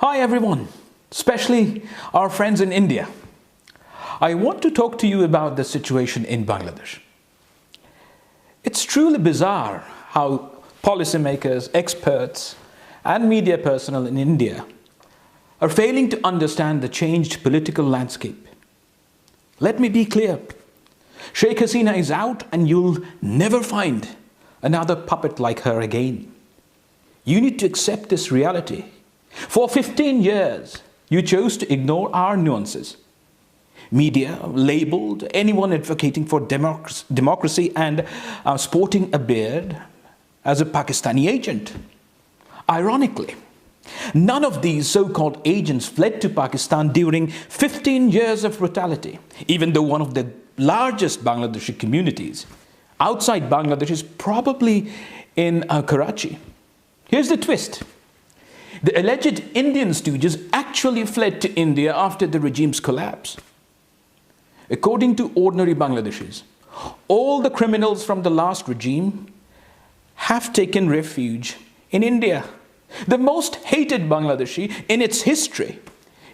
Hi everyone, especially our friends in India. I want to talk to you about the situation in Bangladesh. It's truly bizarre how policymakers, experts, and media personnel in India are failing to understand the changed political landscape. Let me be clear. Sheikh Hasina is out and you'll never find another puppet like her again. You need to accept this reality. For 15 years, you chose to ignore our nuances. Media labeled anyone advocating for democracy and sporting a beard as a Pakistani agent. Ironically, none of these so-called agents fled to Pakistan during 15 years of brutality, even though one of the largest Bangladeshi communities outside Bangladesh is probably in Karachi. Here's the twist. The alleged Indian stooges actually fled to India after the regime's collapse. According to ordinary Bangladeshis, all the criminals from the last regime have taken refuge in India. The most hated Bangladeshi in its history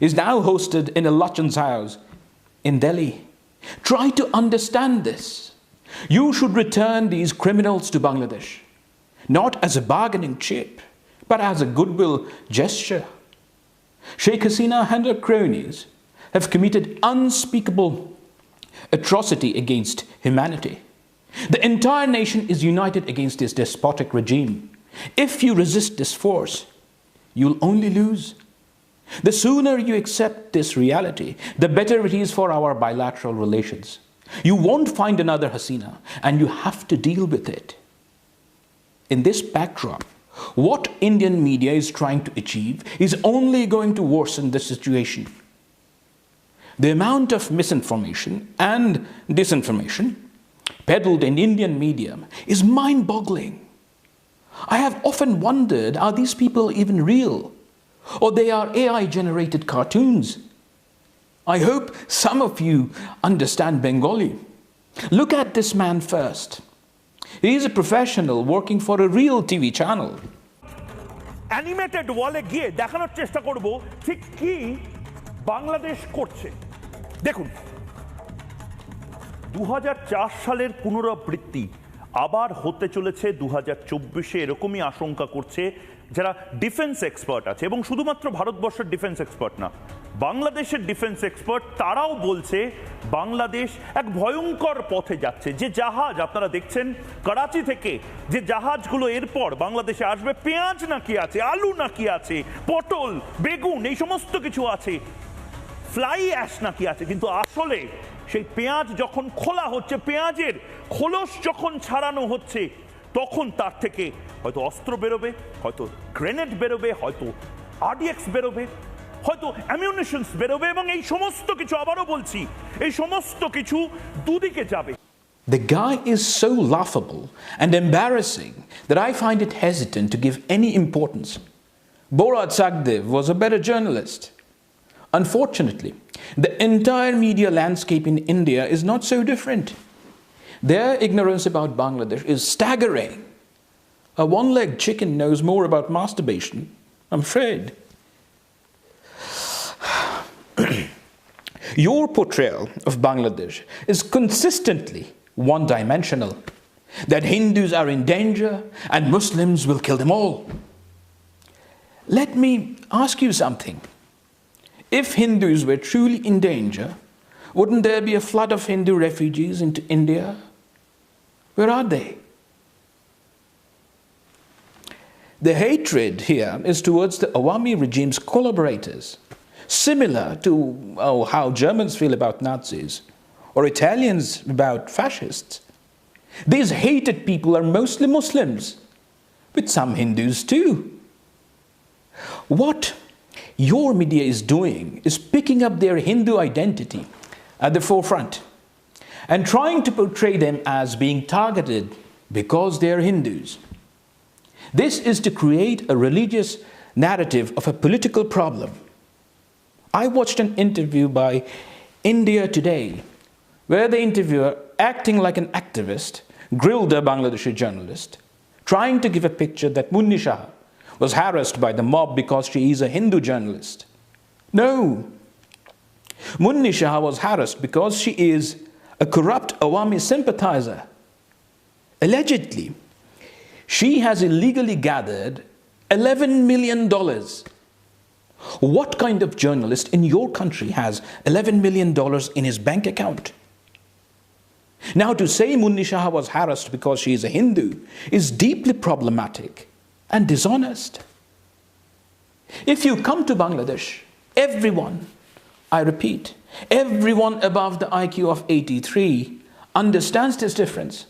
is now hosted in a Lachan's house in Delhi. Try to understand this. You should return these criminals to Bangladesh, not as a bargaining chip, but as a goodwill gesture. Sheikh Hasina and her cronies have committed unspeakable atrocity against humanity. The entire nation is united against this despotic regime. If you resist this force, you'll only lose. The sooner you accept this reality, the better it is for our bilateral relations. You won't find another Hasina, and you have to deal with it. In this backdrop, what Indian media is trying to achieve is only going to worsen the situation. The amount of misinformation and disinformation peddled in Indian media is mind-boggling. I have often wondered, are these people even real? Or they are AI-generated cartoons? I hope some of you understand Bengali. Look at this man first. He is a professional working for a real TV channel. Animated ওয়ালে গিয়ে দেখানোর চেষ্টা করব ঠিক কি বাংলাদেশ করছে। দেখুন 2004 সালের পুনরাবৃত্তি আবার হতে চলেছে 2024-এ, এরকমই আশঙ্কা করছে যারা ডিফেন্স এক্সপার্ট আছে, এবং শুধুমাত্র ভারতবর্ষের ডিফেন্স এক্সপার্ট না, বাংলাদেশের ডিফেন্স এক্সপার্ট তারাও বলছে বাংলাদেশ এক ভয়ঙ্কর পথে যাচ্ছে। যে জাহাজ আপনারা দেখছেন করাচি থেকে, যে জাহাজগুলো এরপর বাংলাদেশে আসবে, পেঁয়াজ নাকি আছে, আলু নাকি আছে, পটল, বেগুন, এই সমস্ত কিছু আছে, ফ্লাই অ্যাশ নাকি আছে, কিন্তু আসলে সেই পেঁয়াজ যখন খোলা হচ্ছে, পেঁয়াজের খোলস যখন ছাড়ানো হচ্ছে, তখন তার থেকে হয়তো অস্ত্র বেরোবে, হয়তো গ্রেনেড বেরোবে, হয়তো আরডিএক্স বেরোবে, হয়তো অ্যামিউনিশনস বেরোবে, এবং এই সমস্ত কিছু, আবারও বলছি, এই সমস্ত কিছু দুদিকে যাবে। The guy is so laughable and embarrassing that I find it hesitant to give any importance. Borat Sagdev was a better journalist. Unfortunately, the entire media landscape in India is not so different. Their ignorance about Bangladesh is staggering. A one-legged chicken knows more about masturbation, I'm afraid. Your portrayal of Bangladesh is consistently one-dimensional, that Hindus are in danger and Muslims will kill them all. Let me ask you something. If Hindus were truly in danger, wouldn't there be a flood of Hindu refugees into India? Where are they? The hatred here is towards the Awami regime's collaborators, similar to how Germans feel about Nazis or Italians about fascists. These hated people are mostly Muslims, with some Hindus too. What your media is doing is picking up their Hindu identity at the forefront and trying to portray them as being targeted because they are Hindus. This is to create a religious narrative of a political problem. I watched an interview by India Today, where the interviewer, acting like an activist, grilled a Bangladeshi journalist, trying to give a picture that Munni Shah was harassed by the mob because she is a Hindu journalist. No. Munni Shah was harassed because she is a corrupt Awami sympathizer. Allegedly, she has illegally gathered $11 million. What kind of journalist in your country has $11 million in his bank account? Now, to say Munni Shah was harassed because she is a Hindu is deeply problematic and dishonest. If you come to Bangladesh, everyone, I repeat, everyone above the IQ of 83 understands this difference.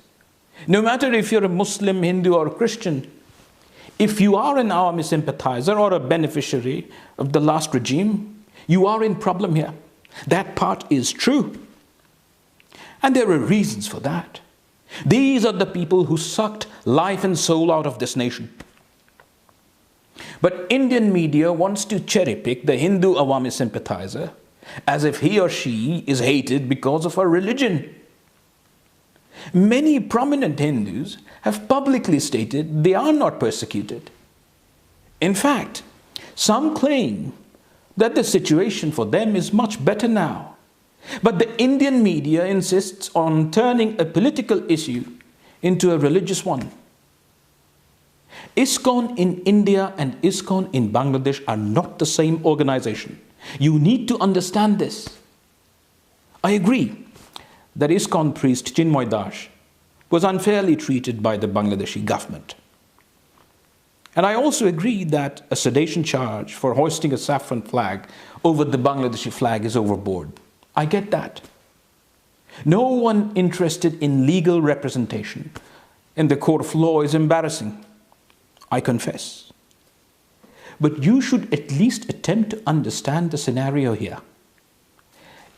No matter if you're a Muslim, Hindu, or Christian, if you are an Awami sympathizer or a beneficiary of the last regime, you are in problem here. That part is true. And there are reasons for that. These are the people who sucked life and soul out of this nation. But Indian media wants to cherry pick the Hindu Awami sympathizer as if he or she is hated because of her religion. Many prominent Hindus have publicly stated they are not persecuted. In fact, some claim that the situation for them is much better now. But the Indian media insists on turning a political issue into a religious one. ISKCON in India and ISKCON in Bangladesh are not the same organization. You need to understand this. I agree that ISKCON priest Chinmoy Das was unfairly treated by the Bangladeshi government. And I also agree that a sedition charge for hoisting a saffron flag over the Bangladeshi flag is overboard. I get that. No one interested in legal representation in the court of law is embarrassing, I confess. But you should at least attempt to understand the scenario here.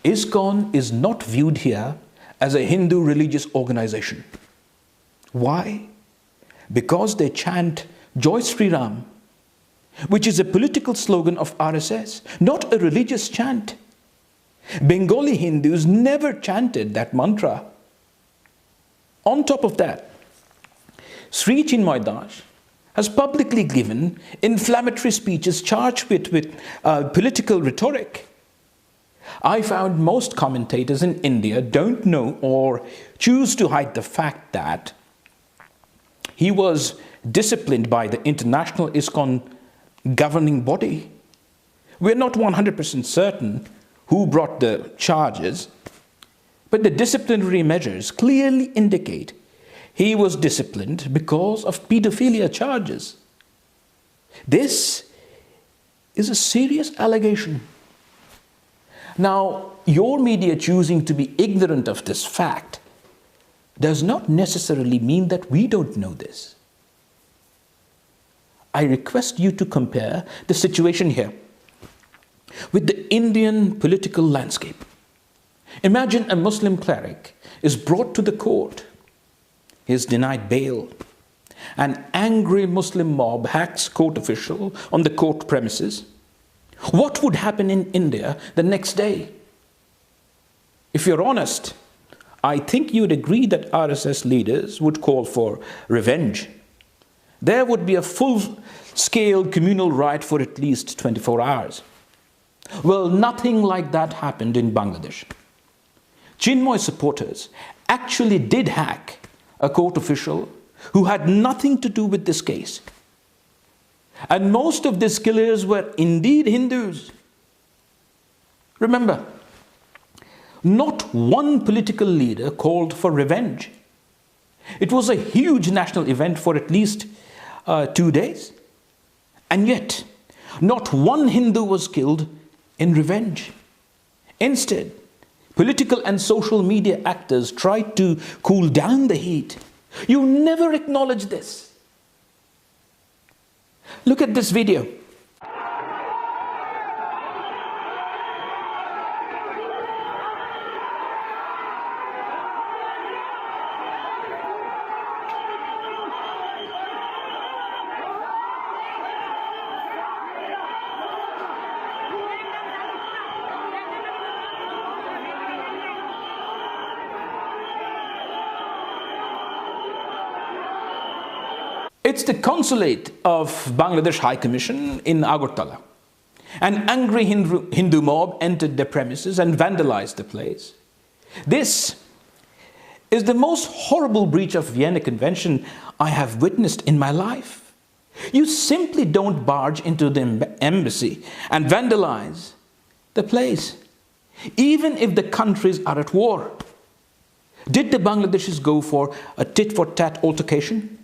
ISKCON is not viewed here as a Hindu religious organization. Why? Because they chant Joy Sri Ram, which is a political slogan of RSS, not a religious chant. Bengali Hindus never chanted that mantra. On top of that, Sri Chinmoy Das has publicly given inflammatory speeches charged with political rhetoric. I found most commentators in India don't know or choose to hide the fact that he was disciplined by the international ISKCON governing body. We're not 100% certain who brought the charges, but the disciplinary measures clearly indicate he was disciplined because of pedophilia charges. This is a serious allegation. Now, your media choosing to be ignorant of this fact does not necessarily mean that we don't know this. I request you to compare the situation here with the Indian political landscape. Imagine a Muslim cleric is brought to the court. He is denied bail. An angry Muslim mob hacks court official on the court premises. What would happen in India the next day? If you're honest, I think you'd agree that RSS leaders would call for revenge. There would be a full-scale communal riot for at least 24 hours. Well, nothing like that happened in Bangladesh. Chinmoy supporters actually did hack a court official who had nothing to do with this case. And most of these killers were indeed Hindus. Remember, not one political leader called for revenge. It was a huge national event for at least 2 days. And yet, not one Hindu was killed in revenge. Instead, political and social media actors tried to cool down the heat. You never acknowledge this. Look at this video. It's the consulate of Bangladesh High Commission in Agartala. An angry Hindu mob entered their premises and vandalized the place. This is the most horrible breach of Vienna Convention I have witnessed in my life. You simply don't barge into the embassy and vandalize the place, even if the countries are at war. Did the Bangladeshis go for a tit-for-tat altercation?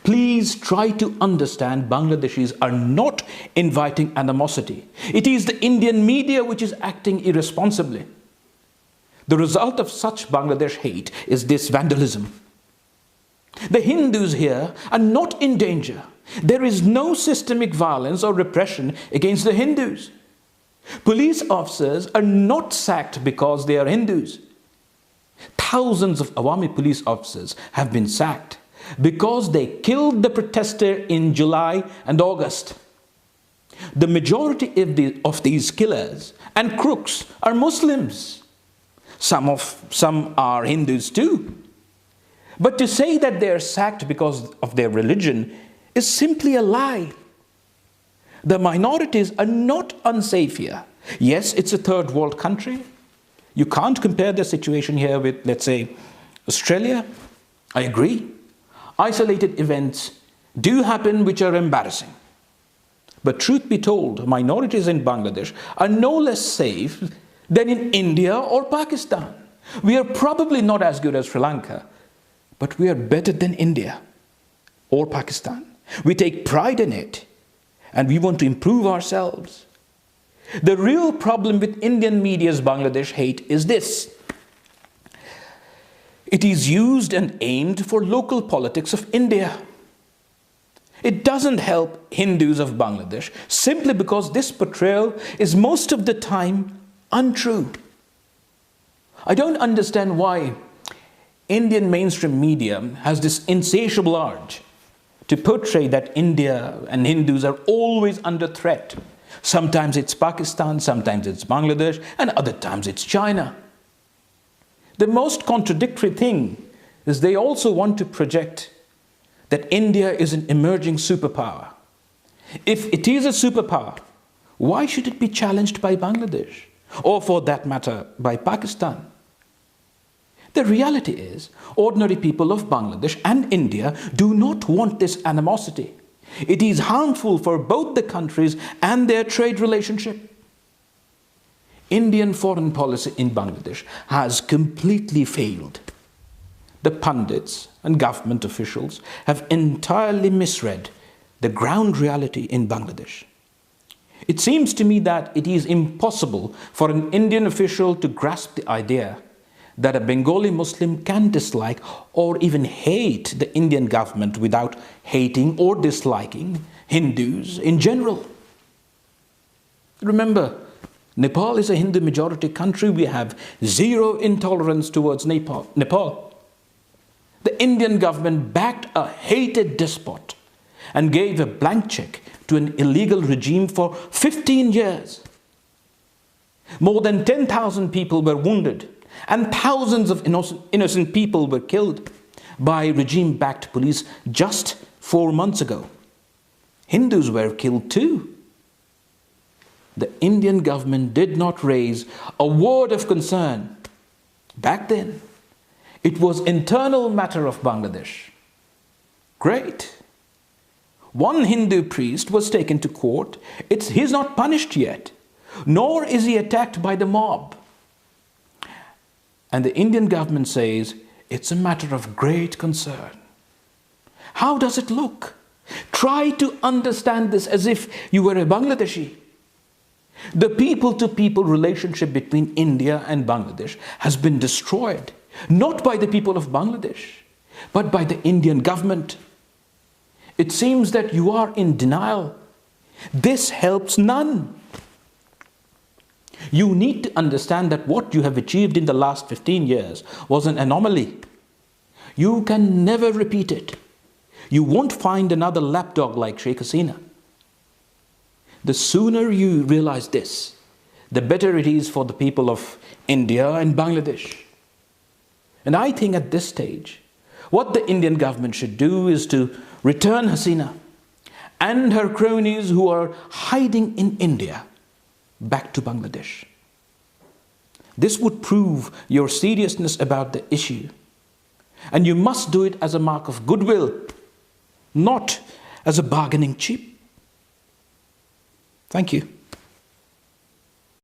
Please try to understand Bangladeshis are not inviting animosity. It is the Indian media which is acting irresponsibly. The result of such Bangladesh hate is this vandalism. The Hindus here are not in danger. There is no systemic violence or repression against the Hindus. Police officers are not sacked because they are Hindus. Thousands of Awami police officers have been sacked because they killed the protester in July and August. The majority of these killers and crooks are Muslims. Some are Hindus too. But to say that they are sacked because of their religion is simply a lie. The minorities are not unsafe here. Yes, it's a third world country. You can't compare the situation here with, let's say, Australia. I agree. Isolated events do happen which are embarrassing. But truth be told, minorities in Bangladesh are no less safe than in India or Pakistan. We are probably not as good as Sri Lanka, but we are better than India or Pakistan. We take pride in it, and we want to improve ourselves. The real problem with Indian media's Bangladesh hate is this. It is used and aimed for local politics of India. It doesn't help Hindus of Bangladesh simply because this portrayal is most of the time untrue. I don't understand why Indian mainstream media has this insatiable urge to portray that India and Hindus are always under threat. Sometimes it's Pakistan, sometimes it's Bangladesh, and other times it's China. The most contradictory thing is they also want to project that India is an emerging superpower. If it is a superpower, why should it be challenged by Bangladesh? Or for that matter, by Pakistan? The reality is, ordinary people of Bangladesh and India do not want this animosity. It is harmful for both the countries and their trade relationship. Indian foreign policy in Bangladesh has completely failed. The pundits and government officials have entirely misread the ground reality in Bangladesh. It seems to me that it is impossible for an Indian official to grasp the idea that a Bengali Muslim can dislike or even hate the Indian government without hating or disliking Hindus in general. Remember, Nepal is a Hindu majority country. We have zero intolerance towards Nepal. The Indian government backed a hated despot and gave a blank check to an illegal regime for 15 years. More than 10,000 people were wounded and thousands of innocent people were killed by regime-backed police just 4 months ago. Hindus were killed too. The Indian government did not raise a word of concern back then. It was internal matter of Bangladesh. Great. One Hindu priest was taken to court. He's not punished yet, nor is he attacked by the mob. And the Indian government says it's a matter of great concern. How does it look? Try to understand this as if you were a Bangladeshi. The people-to-people relationship between India and Bangladesh has been destroyed, not by the people of Bangladesh, but by the Indian government. It seems that you are in denial. This helps none. You need to understand that what you have achieved in the last 15 years was an anomaly. You can never repeat it. You won't find another lapdog like Sheikh Hasina. The sooner you realize this, the better it is for the people of India and Bangladesh. And I think at this stage, what the Indian government should do is to return Hasina and her cronies who are hiding in India back to Bangladesh. This would prove your seriousness about the issue. And you must do it as a mark of goodwill, not as a bargaining chip. Thank you.